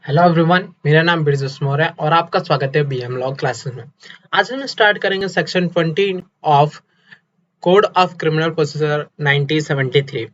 Hello everyone, मेरा नाम बिरजस मौर्य है और आपका स्वागत है बीएम लॉ क्लासेस में। आज हम स्टार्ट करेंगे section 20 of code of criminal procedure 1973।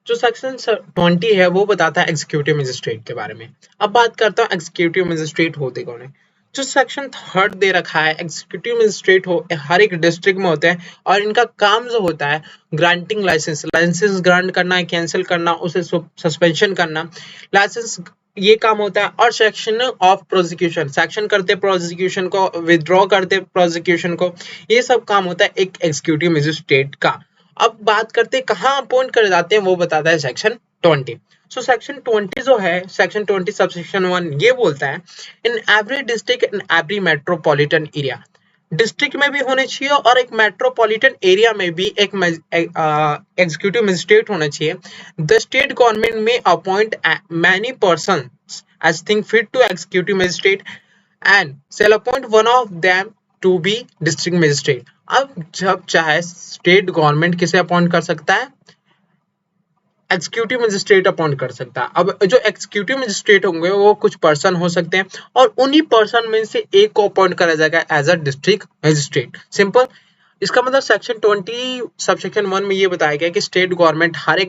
जो सेक्शन 20 है वो बताता है एग्जीक्यूटिव मजिस्ट्रेट के बारे में। अब बात करता हूँ एग्जीक्यूटिव मजिस्ट्रेट होते कौन है। जो सेक्शन 3 दे रखा है, एग्जीक्यूटिव मजिस्ट्रेट हो हर एक डिस्ट्रिक्ट में होते हैं और इनका काम जो होता है ग्रांटिंग लाइसेंस ग्रांट करना, कैंसिल करना, उसे सस्पेंशन करना, लाइसेंस ये काम होता है। और सेक्शन ऑफ प्रोसिक्यूशन, सेक्शन करते प्रोसिक्यूशन को, विदड्रॉ करते प्रोसिक्यूशन को, ये सब काम होता है एक एग्जीक्यूटिव मजिस्ट्रेट का। अब बात करते हैं कहाँ अपॉइंट कर जाते हैं, वो बताता है सेक्शन 20। सो सेक्शन 20 जो है, सेक्शन 20 सबसेक्शन 1 ये बोलता है in every district in every metropolitan area, district में भी होने चाहिए और एक मेट्रोपॉलिटन एरिया में भी एक एग्जीक्यूटिव मजिस्ट्रेट होना चाहिए। द स्टेट गवर्नमेंट में appoint many person as think fit to executive magistrate and shall appoint one of them to be district magistrate। अब जब चाहे स्टेट गवर्नमेंट किसे अपॉइंट कर सकता है, एग्जीक्यूटिव मजिस्ट्रेट अपॉइंट कर सकता है। अब जो एग्जीक्यूटिव मजिस्ट्रेट होंगे वो कुछ पर्सन हो सकते हैं और उन्हीं पर्सन में से एक को अपॉइंट करा जाएगा as a district magistrate. Simple. इसका मतलब सेक्शन 20 सबसेक्शन 1 में ये बताया गया कि स्टेट गवर्नमेंट हर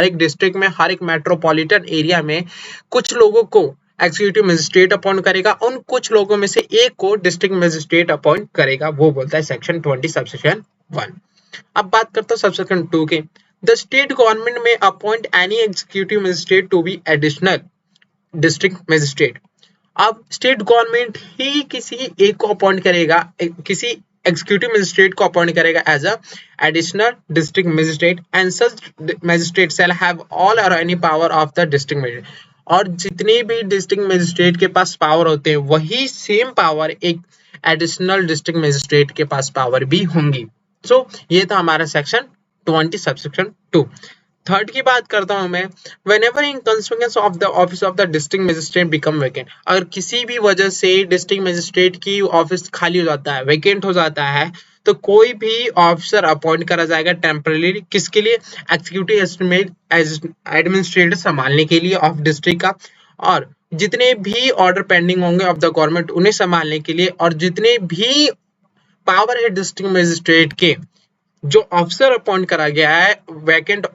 एक डिस्ट्रिक्ट में, हर एक मेट्रोपॉलिटन एरिया में कुछ लोगों को एग्जीक्यूटिव मजिस्ट्रेट अपॉइंट करेगा, उन कुछ लोगों में से एक को डिस्ट्रिक्ट मजिस्ट्रेट अपॉइंट करेगा, वो बोलता है सेक्शन 20 सबसेक्शन 1। अब बात करते हैं सबसेक्शन 2 के। द स्टेट गवर्नमेंट में appoint any executive magistrate to be additional district magistrate. अब स्टेट गवर्नमेंट ही किसी एक को अपॉइंट करेगा, किसी एग्जीक्यूटिव मजिस्ट्रेट को अपॉइंट करेगा as a additional district magistrate and such magistrate shall have all or any power of the district magistrate. और जितने भी डिस्ट्रिक्ट मजिस्ट्रेट के पास पावर होते हैं वही सेम पावर एक एडिशनल डिस्ट्रिक्ट मजिस्ट्रेट के पास पावर भी होंगी। सो ये था हमारा सेक्शन 20 सबसेक्शन 2। थर्ड की बात करता हूं मैं। Whenever in consequence of the office of the district magistrate become vacant, अगर किसी भी वजह से डिस्ट्रिक्ट मजिस्ट्रेट की ऑफिस खाली हो जाता है, वैकेंट हो जाता है, तो कोई भी ऑफिसर अपॉइंट करा जाएगा टेम्पररी, किसके लिए, एग्जीक्यूटिव एडमिनिस्ट्रेटर संभालने के लिए ऑफ डिस्ट्रिक्ट का, और जितने भी ऑर्डर पेंडिंग होंगे ऑफ द गवर्नमेंट उन्हें संभालने के लिए, और जितने भी पावर है डिस्ट्रिक्ट मजिस्ट्रेट के, जो ऑफिसर अपॉइंट करा गया है वैकेंट,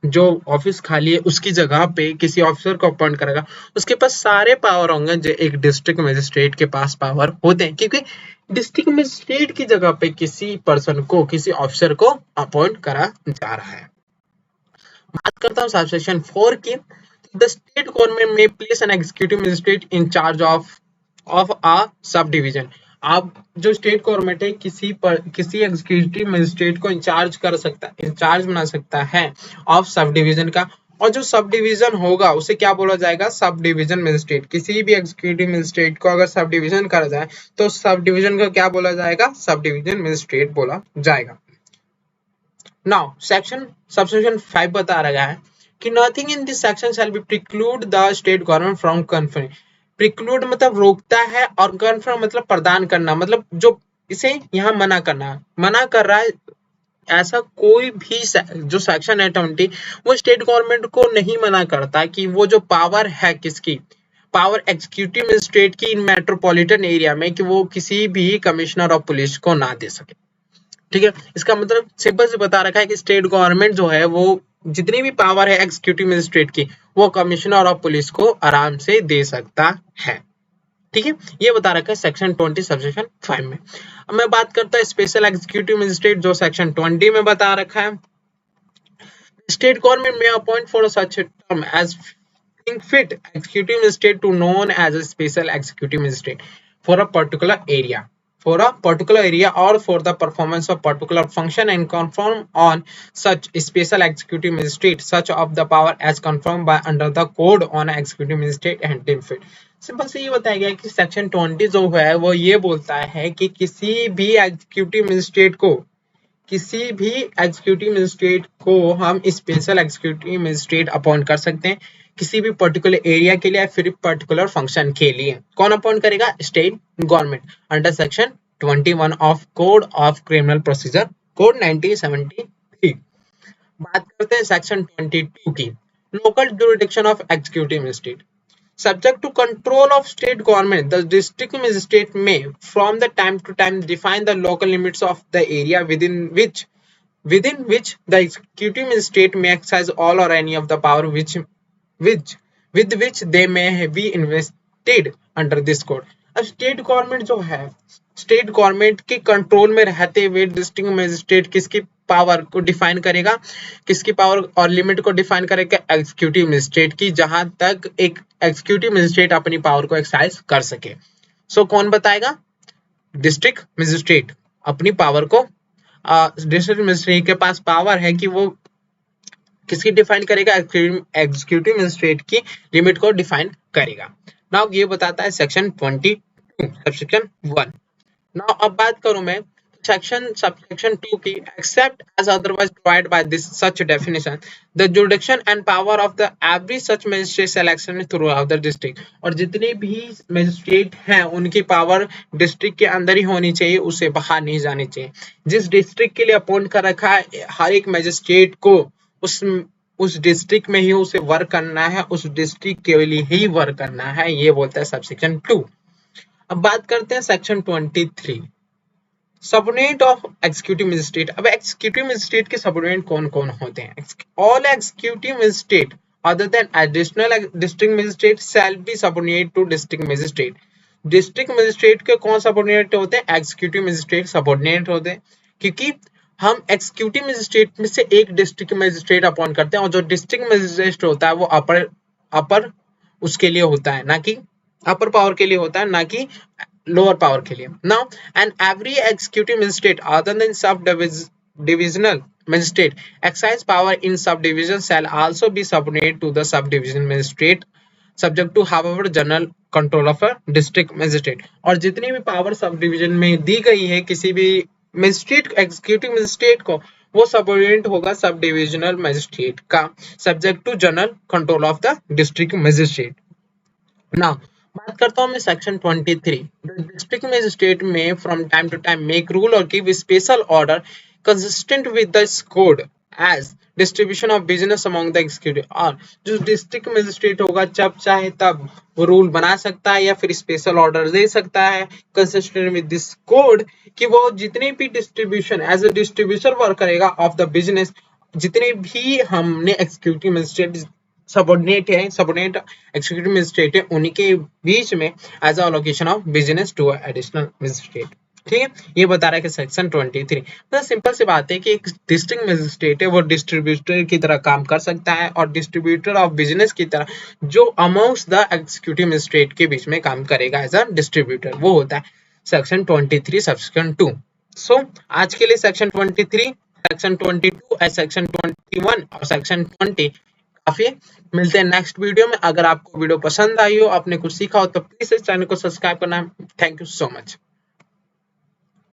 जो ऑफिस खाली है उसकी जगह पे किसी ऑफिसर को अपॉइंट करेगा, उसके पास सारे पावर होंगे जो एक डिस्ट्रिक्ट मजिस्ट्रेट के पास पावर होते हैं, क्योंकि डिस्ट्रिक्ट मजिस्ट्रेट की जगह पे किसी पर्सन को, किसी ऑफिसर को अपॉइंट करा जा रहा है। बात करता हूँ सबसेक्शन 4 की। द स्टेट गवर्नमेंट में place an executive magistrate in charge of a sub division. अब जो स्टेट गवर्नमेंट है किसी एग्जीक्यूटिव मजिस्ट्रेट को इंचार्ज कर सकता है, इंचार्ज बना सकता है ऑफ सब डिवीजन का, और जो सब डिवीजन होगा उसे क्या बोला जाएगा, सब डिवीजन मजिस्ट्रेट। किसी भी एग्जीक्यूटिव मजिस्ट्रेट को अगर सब डिवीजन करा जाए तो सब डिवीजन को क्या बोला जाएगा, सब डिवीजन मजिस्ट्रेट बोला जाएगा। नाउ सबसेक्शन 5 बता रहा है कि nothing in this section shall be preclude the state government from confirming. Preclude मतलब रोकता है और कन्फर्म मतलब प्रदान करना, मतलब जो इसे यहाँ मना कर रहा है। ऐसा कोई भी जो सेक्शन है 20 वो स्टेट गवर्नमेंट को नहीं मना करता कि वो जो पावर है, किसकी पावर, एग्जीक्यूटिव मजिस्ट्रेट की इन मेट्रोपॉलिटन एरिया में, कि वो किसी भी कमिश्नर ऑफ पुलिस को ना दे सके। ठीक है, इसका मतलब सिंपल से बता रखा है कि स्टेट गवर्नमेंट जो है वो जितनी भी पावर है एग्जीक्यूटिव मजिस्ट्रेट की, वो कमिश्नर ऑफ पुलिस को आराम से दे सकता है। ठीक है, ये बता रखा है सेक्शन 20 सबसेक्शन 5 में। अब मैं बात करता हूँ स्पेशल एग्जीक्यूटिव मजिस्ट्रेट, जो सेक्शन 20 में बता रखा है। स्टेट गवर्नमेंट में appoint for such term as think fit executive magistrate to known as a special executive magistrate for a particular area, or for the performance of particular function and conform on such special executive magistrate such of the power as confirmed by under the code on executive magistrate and deem fit। Simple से ये बताया गया कि section 20 जो है वो ये बोलता है कि किसी भी एग्जीक्यूटिव मजिस्ट्रेट को हम स्पेशल एग्जीक्यूटिव मजिस्ट्रेट अपॉइंट कर सकते हैं किसी भी पर्टिकुलर एरिया के लिए या फिर पर्टिकुलर फंक्शन के लिए। कौन अपॉइंट करेगा, state government, under section 21 of code of criminal procedure code 1973। बात करते हैं सेक्शन 22 की, local jurisdiction of executive magistrate. Subject to control of state government, the district magistrate may, from the time to time, define the local limits of the area within which the executive magistrate may exercise all or any of the power which with which they may be invested under this code. अब state government जो है, state government के control में रहते हुए district magistrate किसकी power को define करेगा, किसकी पावर और लिमिट को डिफाइन करेगा, एग्जीक्यूटिव मजिस्ट्रेट की, जहां तक एक एग्जीक्यूटिव मजिस्ट्रेट अपनी पावर को एक्सरसाइज कर सके। सो कौन बताएगा? डिस्ट्रिक्ट मजिस्ट्रेट अपनी पावर को, डिस्ट्रिक्ट मजिस्ट्रेट के पास पावर है कि वो किसकी डिफाइन करेगा, एग्जीक्यूटिव मजिस्ट्रेट की लिमिट को डिफाइन करेगा। नाउ ये बताता है सेक्शन 22 सबसेक्शन 1। नाउ अब बात करूं मैं सबसेक्शन 2 की, except as otherwise provide by this such definition the jurisdiction and power of the every such magistrate selection throughout the district. और जितने भी मजिस्ट्रेट हैं उनकी पावर डिस्ट्रिक्ट के अंदर ही होनी चाहिए, उसे बाहर नहीं जानी चाहिए। जिस डिस्ट्रिक्ट के लिए अपॉइंट कर रखा है हर एक मजिस्ट्रेट को उस डिस्ट्रिक्ट में ही उसे वर्क करना है, उस डिस्ट्रिक्ट के लिए ही वर्क करना है, ये बोलता है सबसेक्शन 2। अब बात करते हैं section 23, subordinate of executive magistrate. अब एग्जीक्यूटिव मजिस्ट्रेट के सबऑर्डिनेट कौन कौन होते हैं? All executive magistrate other than additional district magistrate shall be subordinate to district magistrate. District magistrate के कौन सबऑर्डिनेट होते हैं? एग्जीक्यूटिव मजिस्ट्रेट सबऑर्डिनेट होते हैं, क्योंकि हम एग्जीक्यूटिव मजिस्ट्रेट में से एक डिस्ट्रिक्ट मजिस्ट्रेट अपॉइंट करते हैं और जो डिस्ट्रिक्ट मजिस्ट्रेट होता है वो अपर उसके लिए होता है, ना कि अपर पावर के लिए होता है, ना कि लोअर पावर के लिए। Now and every executive magistrate other than sub divisional magistrate excise power in sub division shall also be subordinate to the sub division magistrate subject to however general control of a district magistrate. और जितनी भी power sub division में दी गई है किसी भी magistrate, executive magistrate को, वो सबऑर्डिनेट होगा सब डिविजनल मजिस्ट्रेट का, subject to general control of the district magistrate. Now बात करता हूं मैं section 23। District magistrate may from time to time make rule or give special order consistent with this code as distribution of business among the executive. और जो district magistrate होगा जब चाहे तब वो रूल बना सकता है या फिर स्पेशल ऑर्डर दे सकता है कंसिस्टेंट विद दिस कोड, कि वो जितने भी distribution as a distributor work करेगा ऑफ द बिजनेस, जितने भी हमने executive magistrate subordinate executive magistrate है उन्हीं के बीच में as allocation of business to additional magistrate. ठीक है, ये बता रहा है कि सेक्शन 23 तो सिंपल सी बात है कि एक डिस्ट्रिक्ट मजिस्ट्रेट है वो डिस्ट्रीब्यूटर की तरह काम कर सकता है और डिस्ट्रीब्यूटर ऑफ बिजनेस की तरह जो अमॉन्ग्स द एग्जीक्यूटिव मजिस्ट्रेट के बीच में काम करेगा एज अ डिस्ट्रीब्यूटर, वो होता है सेक्शन 23 सेक्शन 2। सो आज के लिए सेक्शन 23, सेक्शन 22, सेक्शन 21 और सेक्शन 20 काफी। मिलते हैं नेक्स्ट वीडियो में। अगर आपको वीडियो पसंद आई हो, आपने कुछ सीखा हो, तो प्लीज इस चैनल को सब्सक्राइब करना। Thank you so much.